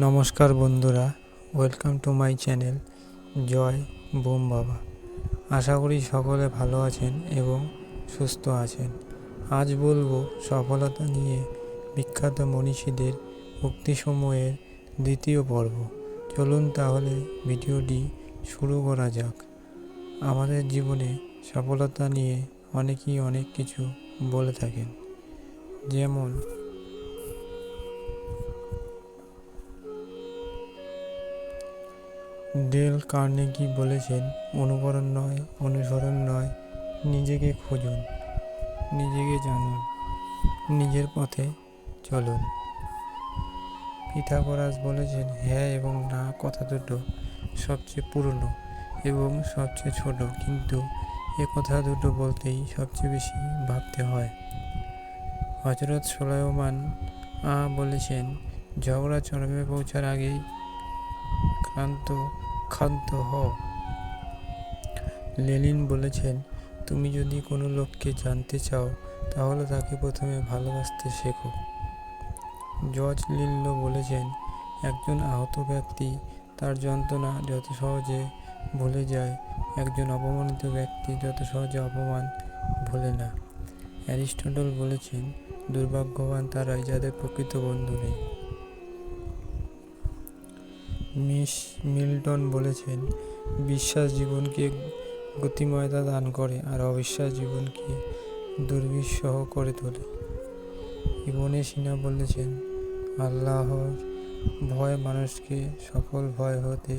নমস্কার বন্ধুরা, welcome to my channel Jai Bom Baba. আশা করি সকলে ভালো আছেন এবং সুস্থ আছেন। আজ বলবো সফলতা নিয়ে বিখ্যাত মনীষীদের উক্তিসমূহের দ্বিতীয় পর্ব। চলুন তাহলে ভিডিওটি শুরু করা যাক। আমাদের জীবনে সফলতা নিয়ে অনেকেই অনেক কিছু বলে থাকেন, যেমন ডেল কার্নেগি বলেছেন, অনুকরণ নয়, অনুসরণ নয়, নিজেকে খুঁজুন, নিজেকে জানুন, নিজের পথে চলুন। পিথাগোরাস বলেছেন, হ্যাঁ এবং না কথা দুটো সবচেয়ে পুরনো এবং সবচেয়ে ছোট, কিন্তু এ কথা দুটো বলতেই সবচেয়ে বেশি ভাবতে হয়। হযরত সুলাইমান বলেছেন, ঝগড়া চরমে পৌঁছার আগেই ক্ষান্ত হও। লেনিন বলেছেন, তুমি যদি কোনো লোককে জানতে চাও তাহলে তাকে প্রথমে ভালোবাসতে শেখো। জর্জ লিল্লো বলেছেন, একজন আহত ব্যক্তি তার যন্ত্রণা যত সহজে ভুলে যায়, একজন অপমানিত ব্যক্তি যত সহজে অপমান ভোলে না। অ্যারিস্টটল বলেছেন, দুর্ভাগ্যবান তারাই যাদের প্রকৃত বন্ধু নেই। মিল্টন বলেছেন, বিশ্বাস জীবনকে গতিময়তা দান করে আর অবিশ্বাস জীবনকে দুর্বিষহ করে তোলে। ইবনে সিনা বলেছেন, আল্লাহর ভয় মানুষকে সকল ভয় হতে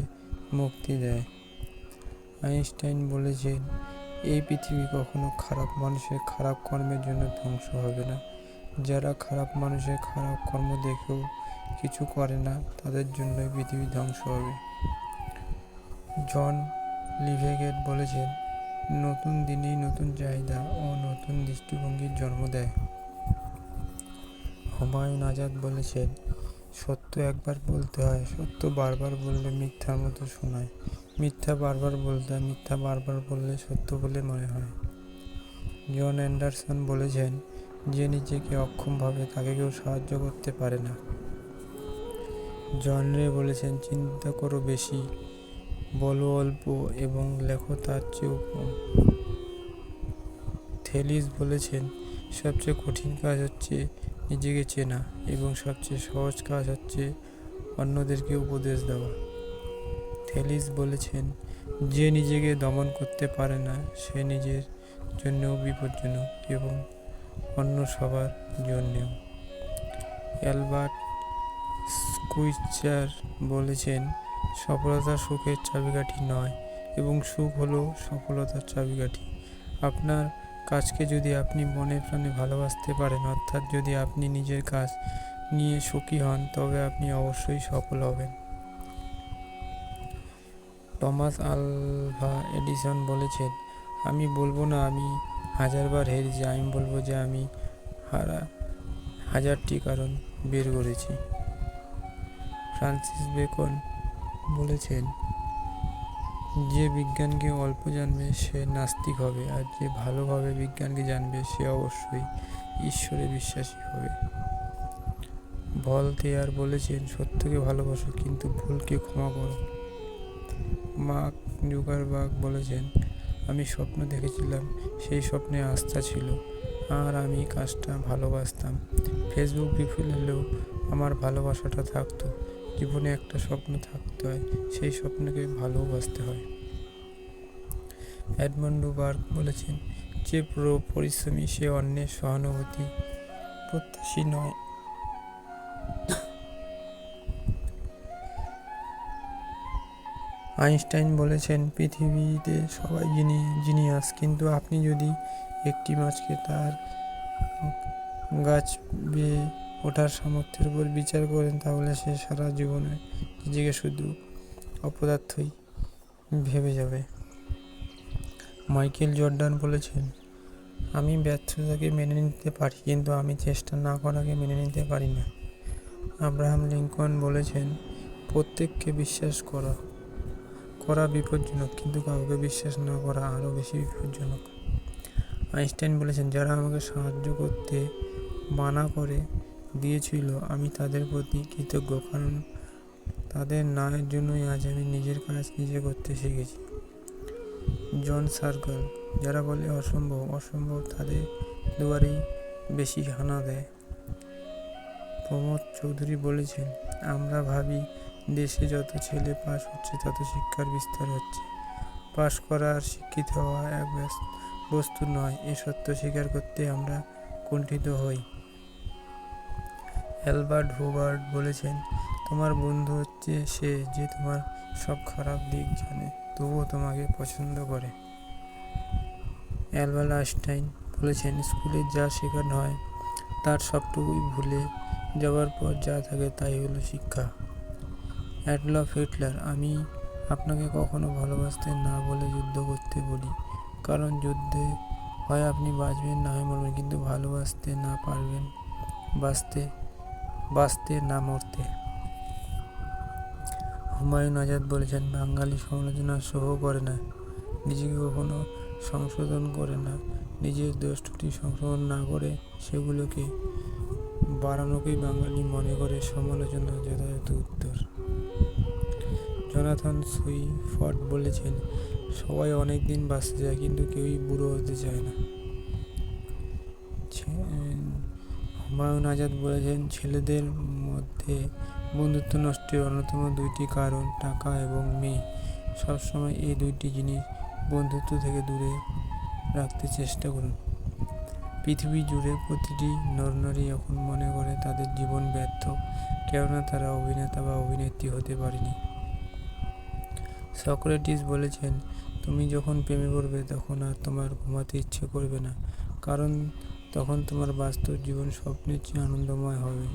মুক্তি দেয়। আইনস্টাইন বলেছেন, এই পৃথিবী কখনো খারাপ মানুষের খারাপ কর্মের জন্য ধ্বংস হবে না। যারা খারাপ মানুষের খারাপ কর্ম দেখেও কিছু করে না, তাদের জন্যই পৃথিবী ধ্বংস হবে। জন লিভেগেট বলেছেন, নতুন দিনেই নতুন চাহিদা ও নতুন দৃষ্টিভঙ্গির জন্ম দেয়। হুমায়ুন আজাদ বলেছেন, সত্য একবার বলতে হয়, সত্য বারবার বললে মিথ্যার মতো শোনায়, মিথ্যা বারবার বলতে হয়, মিথ্যা বারবার বললে সত্য বলে মনে হয়। জন অ্যান্ডারসন বলেছেন, যে নিজেকে অক্ষম ভাবে তাকে কেউ সাহায্য করতে পারে না। জন রে বলেছেন, চিন্তা করো বেশি, বলো অল্প এবং লেখো তার চেয়েও কম। থেলিস বলেছেন, সবচেয়ে কঠিন কাজ হচ্ছে নিজেকে চেনা এবং সবচেয়ে সহজ কাজ হচ্ছে অন্যদেরকে উপদেশ দেওয়া। থেলিস বলেছেন, যে নিজেকে দমন করতে পারে না সে নিজের জন্যও বিপজ্জনক এবং অন্য সবার জন্যেও। অ্যালবার্ট স্কুইচার বলেছেন, সফলতা সুখের চাবিকাঠি নয় এবং সুখ হলো সফলতার চাবিকাঠি। আপনার কাজকে যদি আপনি মনে প্রাণে ভালোবাসতে পারেন, অর্থাৎ যদি আপনি নিজের কাজ নিয়ে সুখী হন, তবে আপনি অবশ্যই সফল হবেন। টমাস আলভা এডিসন বলেছেন, আমি বলবো না আমি 1000 বার হেরেছি, আমি বলবো যে আমি হারা 1000টি কারণ বের করেছি। ফ্রান্সিস বেকন বলেছেন, যে বিজ্ঞানকে অল্প জানবে সে নাস্তিক হবে, আর যে ভালোভাবে বিজ্ঞানকে জানবে সে অবশ্যই ঈশ্বরে বিশ্বাসী হবে। ভলতেয়ার বলেছেন, সত্যকে ভালোবাসো কিন্তু ভুলকে ক্ষমা করো। মার্ক জুকারবার্গ বলেছেন, আমি স্বপ্ন দেখেছিলাম, সেই স্বপ্নে আস্থা ছিল আর আমি কাজটা ভালোবাসতাম। ফেসবুক বিফল হলেও আমার ভালোবাসাটা থাকতো। জীবনে একটা স্বপ্ন থাকতে হয়, সেই স্বপ্নকে ভালোবাসতে হয়। এডমন্ড বার্গ বলেছেন, যে পরিশ্রমী সে অন্যের সহানুভূতি প্রত্যাশী নয়। আইনস্টাইন বলেছেন, পৃথিবীতে সবাই জিনিয়াস, কিন্তু আপনি যদি একটি মাছকে তার গাছ বেয়ে ওঠার সামর্থ্যের উপর বিচার করেন, তাহলে সে সারা জীবনে নিজেকে শুধু অপদার্থই ভেবে যাবে। মাইকেল জর্ডান বলেছেন, আমি ব্যর্থতাকে মেনে নিতে পারি, কিন্তু আমি চেষ্টা না করাকে মেনে নিতে পারি না। আব্রাহাম লিঙ্কন বলেছেন, প্রত্যেককে বিশ্বাস করা বিপজ্জনক, কিন্তু কাউকে বিশ্বাস না করা আরও বেশি বিপজ্জনক। আইনস্টাইন বলেছেন, যারা আমাকে সাহায্য করতে মানা করে দিয়েছিল আমি তাদের প্রতি কৃতজ্ঞ, কারণ তাদের ন্যায়ের জন্যই আজ আমি নিজের কাজ নিজে করতে শিখেছি। জন সার্কেল, যারা বলে অসম্ভব অসম্ভব তাদের দুয়ারেই বেশি হানা দেয়। প্রমোদ চৌধুরী বলেছেন, আমরা ভাবি দেশে যত ছেলে পাস হচ্ছে তত শিক্ষার বিস্তার হচ্ছে। পাস করা আর শিক্ষিত হওয়া এক বস্তু নয়, এ সত্য স্বীকার করতে আমরা কুণ্ঠিত হই। অ্যালবার্ট হুবার্ট বলেছেন, তোমার বন্ধু হচ্ছে সে যে তোমার সব খারাপ দিক জানে তবুও তোমাকে পছন্দ করে। অ্যালবার্ট আইনস্টাইন বলেছেন, স্কুলে যা শেখানো হয় তার সবটুকুই ভুলে যাওয়ার পর যা থাকে তাই হলো শিক্ষা। অ্যাডলফ হিটলার, আমি আপনাকে কখনো ভালোবাসতে না বলে যুদ্ধ করতে বলি, কারণ যুদ্ধে হয় আপনি বাঁচবেন না হয় মরবেন, কিন্তু ভালোবাসতে না পারবেন বাঁচতে না মরতে। হুমায়ুন আজাদ বলেছেন, বাঙালি সমালোচনা সহ করে না, নিজেকে কখনো সংশোধন করে না, নিজের দোষ ত্রুটি সংশোধন না করে সেগুলোকে বাড়ানোকেই বাঙালি মনে করে সমালোচনা যথাযথ উত্তর। জোনাথন সুইফট বলেছেন, সবাই অনেক দিন বাঁচতে চায় কিন্তু কেউই বুড়ো হতে চায় না। হুমায়ুন আজাদ বলেছেন, ছেলেদের মধ্যে বন্ধুত্ব নষ্টের অন্যতম দুইটি কারণ টাকা এবং মেয়ে। সবসময় এই দুইটি জিনিস বন্ধুত্ব থেকে দূরে রাখতে চেষ্টা করুন। পৃথিবী জুড়ে প্রতিটি নরনারী এখন মনে করে তাদের জীবন ব্যর্থ, কেননা তারা অভিনেতা বা অভিনেত্রী হতে পারেনি। সক্রেটিস বলেছেন, তুমি যখন প্রেমে পড়বে তখন আর তোমার ঘুমাতে ইচ্ছে করবে না, কারণ তখন তোমার বাস্তব জীবন স্বপ্নের চেয়ে আনন্দময় হবে।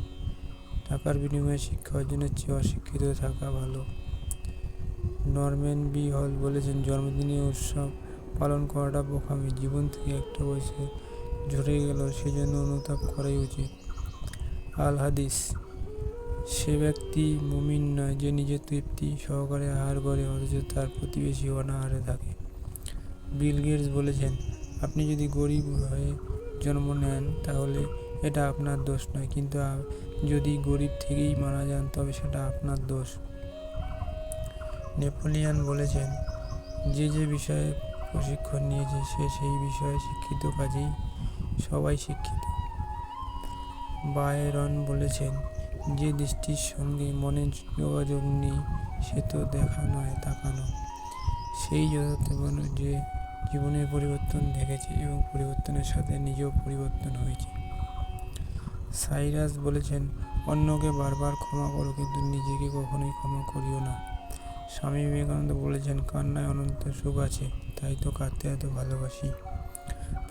টাকার বিনিময়ে শিক্ষা অর্জনের চেয়ে অশিক্ষিত থাকা ভালো। নরম্যান বি হল বলেছেন, জন্মদিনে উৎসব পালন করাটা বোকামি, জীবন থেকে একটা বছর ঝরে গেল সেজন্য অনুতাপ করাই উচিত। আল হাদিস, সে ব্যক্তি মুমিন নয় যে নিজের তৃপ্তি সহকারে আহার করে অথচ তার প্রতিবেশী অনাহারে থাকে। বিল গেটস বলেছেন, আপনি যদি গরিব হয়ে জন্ম নেন তাহলে এটা আপনার দোষ নয়, কিন্তু যদি গরিব থেকেই মারা যান তবে সেটা আপনার দোষ। নেপোলিয়ন বলেছেন, যে যে বিষয়ে প্রশিক্ষণ নিয়েছে সে সেই বিষয়ে শিক্ষিত, কাজেই সবাই শিক্ষিত। বায়রন বলেছেন, যে দৃষ্টির সঙ্গে মনের যোগাযোগ নেই সে তো দেখা নয় তাকানো। সেই যথার্থ মানুষ যে জীবনের পরিবর্তন দেখেছে এবং পরিবর্তনের সাথে নিজেও পরিবর্তন হয়েছে। সাইরাস বলেছেন, অন্যকে বারবার ক্ষমা করো কিন্তু নিজেকে কখনোই ক্ষমা করিও না। স্বামী বিবেকানন্দ বলেছেন, কান্নায় অনন্ত সুখ আছে, তাই তো কাঁদতে এত ভালোবাসি।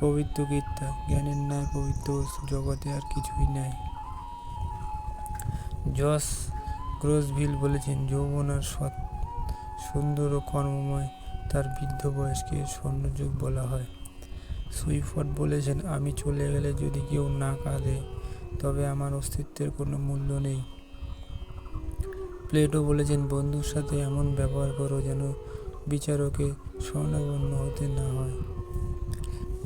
পবিত্র গীতা, জ্ঞানের ন্যায় পবিত্র বস্তু জগতে আর কিছুই নাই। জস গ্রোসভিল বলেছেন, যৌবন আর সুন্দর ও কর্মময়, তার বৃদ্ধ বয়সকে স্বর্ণযুগ বলা হয়। সুইফট বলেছেন, আমি চলে গেলে যদি কেউ না কাঁদে তবে আমার অস্তিত্বের কোনো মূল্য নেই। প্লেটো বলেছেন, বন্ধুর সাথে এমন ব্যবহার করো যেন বিচারকে স্বর্ণাপন্ন হতে না হয়।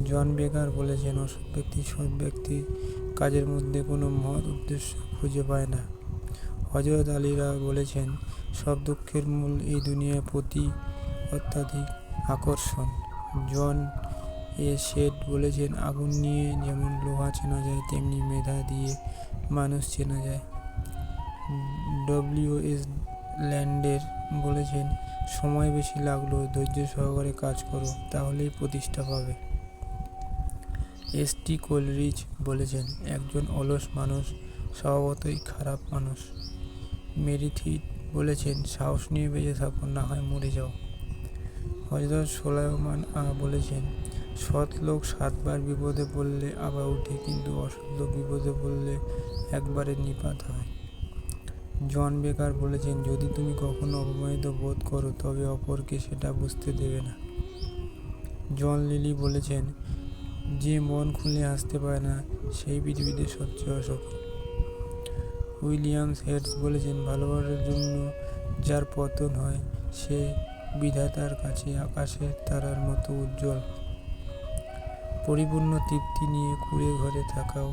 জন বেকার বলেছেন, অসৎ ব্যক্তি সৎ ব্যক্তির কাজের মধ্যে কোনো মহৎ উদ্দেশ্য খুঁজে পায় না। হযরত আলীরা বলেছেন, সব দুঃখের মূল এই দুনিয়ার প্রতি অত্যাধিক আকর্ষণ। জন এ শেড বলেছেন, আগুন নিয়ে যেমন লোহা চেনা যায় তেমনি মেধা দিয়ে মানুষ চেনা যায়। ডব্লিউ.এস. ল্যান্ডের বলেছেন, সময় বেশি লাগলেও ধৈর্য সহকারে কাজ করো, তাহলেই প্রতিষ্ঠা পাবে। এস.টি. কোলরিজ বলেছেন, একজন অলস মানুষ স্বভাবতই খারাপ মানুষ। মেরিথিট বলেছেন, সাহস নিয়ে বেঁচে থাকো, না হয় মরে যাও। হযরত সুলায়মান বলেছেন, সৎ লোক 7 বার বিপদে পড়লে আবার উঠে, কিন্তু অসৎ লোক বিপদে পড়লে একবারে নিপাত হয়। জন বেকার বলেছেন, যদি তুমি কখনো অপমানিত বোধ করো তবে অপরকে সেটা বুঝতে দেবে না। জন লিলি বলেছেন, যে মন খুলে হাসতে পারে না সেই পৃথিবীতে সবচেয়ে অসুখী। উইলিয়াম হেডস বলেছেন, ভালোবাসার জন্য যার পতন হয় সে বিধাতার কাছে আকাশের তারার মতো উজ্জ্বল। পরিপূর্ণ তৃপ্তি নিয়ে কুঁড়ে ঘরে থাকাও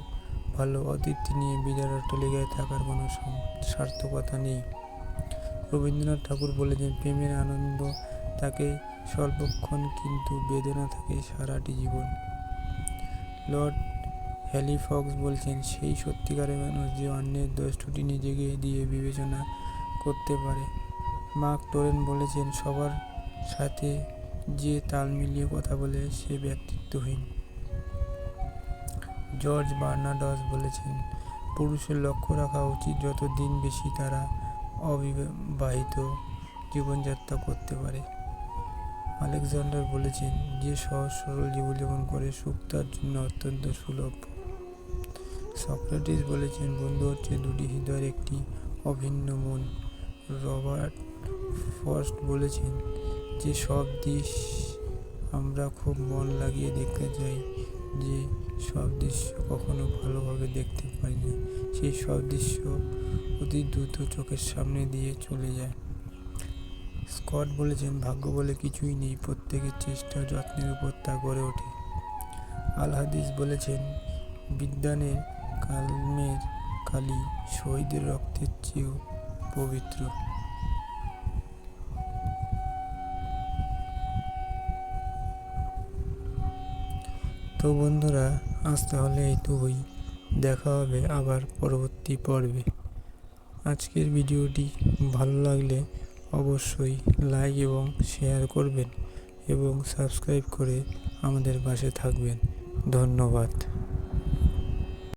ভালো, অতৃপ্তি নিয়ে বিরাট অট্টালিকায় থাকার কোনো সার্থকতা নেই। রবীন্দ্রনাথ ঠাকুর বলেছেন, প্রেমের আনন্দ থাকে স্বল্পক্ষণ, কিন্তু বেদনা থাকে সারাটি জীবন। লর্ড হ্যালিফক্স বলছেন, সেই সত্যিকারের মানুষ যে অন্যের দোষ ত্রুটি নিজেকে দিয়ে বিবেচনা করতে পারে। মার্ক টোরেন বলেছেন, সবার সাথে যে তাল মিলিয়ে কথা বলে সে ব্যক্তিত্বহীন। জর্জ বার্নার্ডস বলেছেন, পুরুষের লক্ষ্য রাখা উচিত যত দিন বেশি তারা অবিবাহিত জীবনযাত্রা করতে পারে। আলেকজান্ডার বলেছেন, যে সহজ সরল জীবনযাপন করে সুখ তার জন্য অত্যন্ত সুলভ। সক্রেটিস বলেছেন, বন্ধু হচ্ছে দুটি হৃদয়ের একটি অভিন্ন মন। রবার্ট ফ্রস্ট বলেছেন, যে সব দৃশ্য আমরা খুব মন লাগিয়ে দেখতে চাই, যে সব দৃশ্য কখনো ভালোভাবে দেখতে পারি না, সেই সব দৃশ্য অতি দ্রুত চোখের সামনে দিয়ে চলে যায়। স্কট বলেছেন, ভাগ্য বলে কিছুই নেই, প্রত্যেকের চেষ্টা যত্নের উপর তা গড়ে ওঠে। আল হাদিস বলেছেন, বিদ্বানের কালমের কালি শহীদের রক্তের চেয়েও পবিত্র। তো বন্ধুরা, আজ তাহলে এইটুকুই, দেখা হবে আবার পরবর্তী পর্বে। আজকের ভিডিওটি ভালো লাগলে অবশ্যই লাইক এবং শেয়ার করবেন এবং সাবস্ক্রাইব করে আমাদের পাশে থাকবেন। ধন্যবাদ।